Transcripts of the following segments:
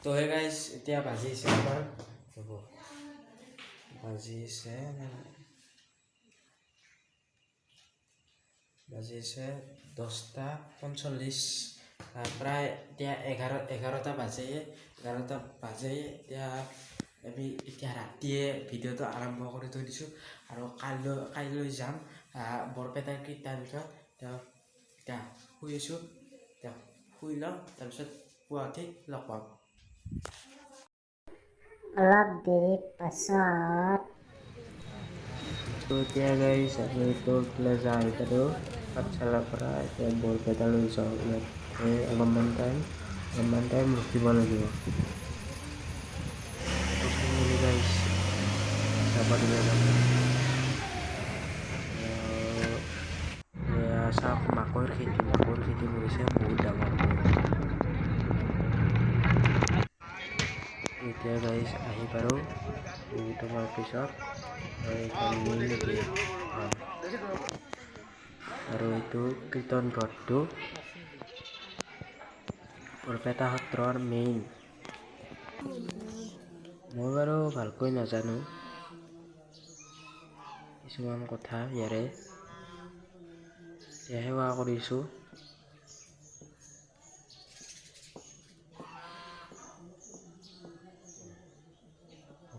তো hey guys এতিয়া বাজিছে আমাৰ হ'ব বাজিছে 10:45 প্ৰায় এতিয়া 11টা বাজে এতিয়া আমি এতিয়া ৰাতিয়ে ভিডিঅ'টো আৰম্ভ কৰি থৈ দিছোঁ আৰু কাইলৈ যাম বৰপেটাৰ কীৰ্ত্তৰ ভিতৰত এতিয়া শুই আছোঁ এতিয়া শুই লওঁ তাৰপিছত পুৱা উঠি লগ পাম অলপ দেৰি পাছত এতিয়া গাইজ আমি তোৰফালে যাই পাৰোঁ পাঠশালাৰ পৰা এতিয়া বৰপেটালৈ যাওঁ ইয়াতে অলপমান টাইম ৰখিব লাগিব ৰখিম বুলি গাইজ যাব দিব চাওক মাকৈ খেতি কৰিছে বহুত ডাঙৰকৈ এতিয়া গাইজ আহি পাৰোঁ বহুত সময়ৰ পিছত আৰু এইটো কীৰ্তন ঘৰটো বৰপেটা সত্ৰৰ মেইন মই বাৰু ভালকৈ নাজানো কিছুমান কথা ইয়াৰে সেৱা কৰিছোঁ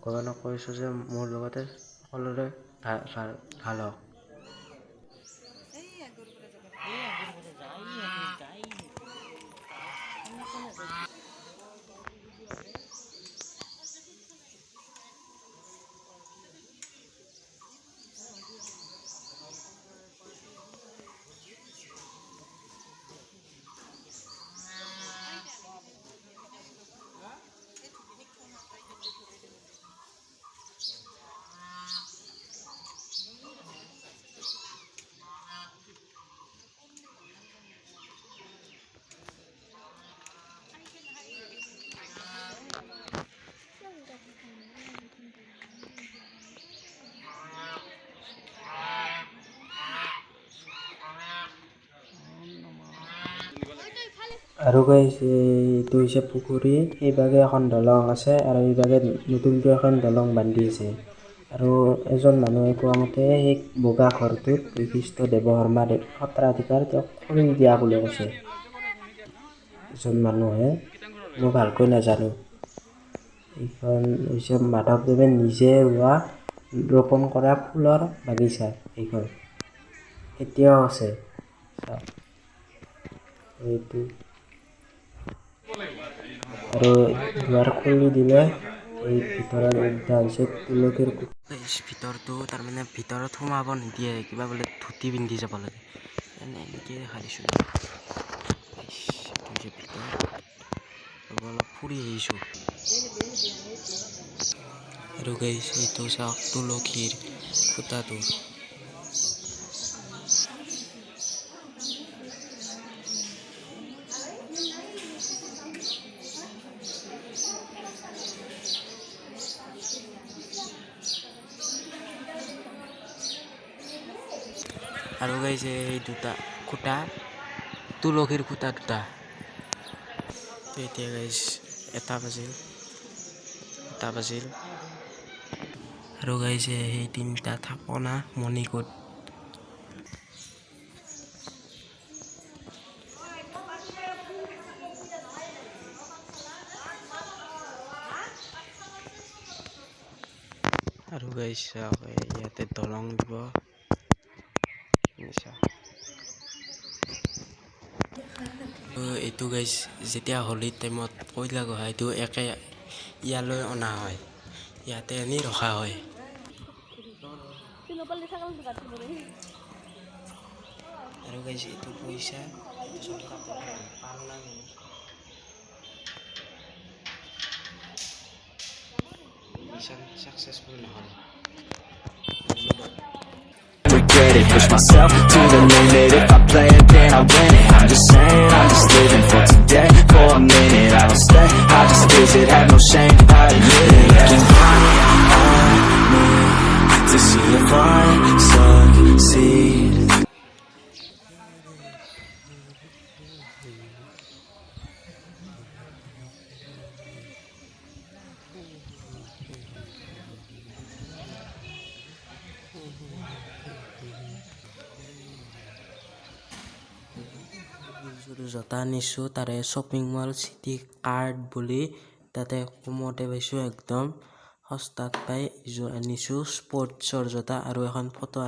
ভগৱানক কৈছোঁ যে মোৰ লগতে সকলোৰে ভাল হওক আৰু গাইজ এইটো হৈছে পুখুৰী সেইভাগে এখন দলং আছে আৰু এইভাগে নতুনকৈ এখন দলং বান্ধি আছে আৰু এজন মানুহে কোৱা মতে সেই বগা ঘৰটোত বৈশিষ্ট্য দেৱশৰ্মা সত্ৰাধিকাৰ তেওঁক খৰি দিয়া বুলি কৈছে এজন মানুহে মই ভালকৈ নাজানো এইখন হৈছে মাধৱদেৱে নিজে ৰোপণ কৰা ফুলৰ বাগিচা এইখন এতিয়াও আছে এইটো আৰু দুৱাৰ খুলি দিলে এই ভিতৰত এটা হৈছে তুলসীৰ ভিতৰটো তাৰমানে ভিতৰত সোমাব নিদিয়ে কিবা বোলে ধুতি পিন্ধি যাব লাগে এনেকৈ দেখা দিছোঁ অলপ ফুৰি আহিছোঁ আৰু গাইছ এইটো চাওক তুলসীৰ খুঁটাটো আৰু গাইছে এই দুটা খুঁটা তুলসীৰ খুঁটা দুটা এতিয়া গাইছ এটা বাজিল আৰু গাইছে সেই তিনিটা থাপনা মণিকোট আৰু গাইছ ইয়াতে দলং দিব এইটো গাইছ যেতিয়া হোলীৰ টাইমত কইলা গঢ়া এইটো একে ইয়ালৈ অনা হয় ইয়াতে আনি ৰখা হয় আৰু গাইছ এইটো পইচা মিছন সাকসেসফুল নহ'ল Push myself to the limit. If I play it, then I win it. I'm just saying, I'm just living for today. For a minute, I don't stay, I just visit. Have no shame, I admit it. Looking high on me to see if I succeed. জোতা আনিছোঁ তাৰে shopping mall city card বুলি তাতে কমতে পাইছোঁ একদম সস্তাত পাই এইযোৰ আনিছোঁ স্পৰ্টছৰ জোতা আৰু এখন ফটো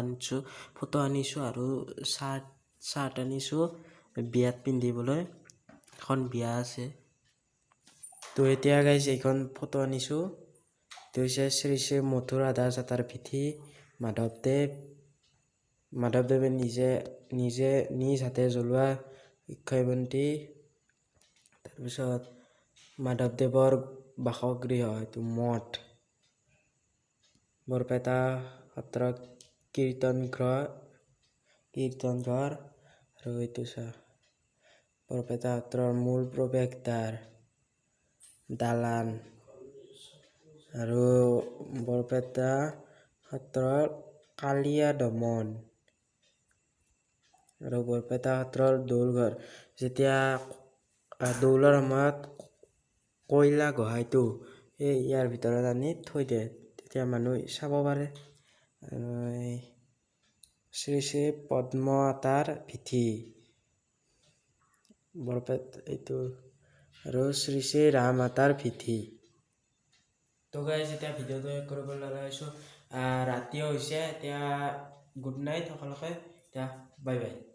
আনিছোঁ আৰু চাৰ্ট আনিছোঁ বিয়াত পিন্ধিবলৈ এখন বিয়া আছে তো এতিয়া গাইজ এইখন ফটো আনিছোঁ তো হৈছে শ্ৰী শ্ৰী মথুৰ আধা জাতাৰ পিঠি মাধৱদেৱে নিজে নিজ হাতে জ্বলোৱা অক্ষয়বন্তী তাৰপিছত মাধৱদেৱৰ বাসগৃহ এইটো মঠ বৰপেটা সত্ৰত কীৰ্তন ঘৰ আৰু এইটো বৰপেটা সত্ৰৰ মূল প্ৰৱেশদ্বাৰ দালান আৰু বৰপেটা সত্ৰৰ কালীয়া দমন আৰু বৰপেটা সত্ৰৰ দৌলঘৰ যেতিয়া দৌলৰ সময়ত কয়লা গোহাঁইটো ইয়াৰ ভিতৰত আনি থৈ দিয়ে তেতিয়া মানুহ চাব পাৰে আৰু শ্ৰী শ্ৰী পদ্ম আতাৰ পিঠি বৰপেটা এইটো আৰু শ্ৰী শ্ৰী ৰাম আতাৰ পিঠি তো গাইজ এতিয়া ভিডিঅ'টো শেষ কৰিব লগা হৈছোঁ ৰাতিও হৈছে এতিয়া গুড নাইট সকলোকে এতিয়া বাই বাই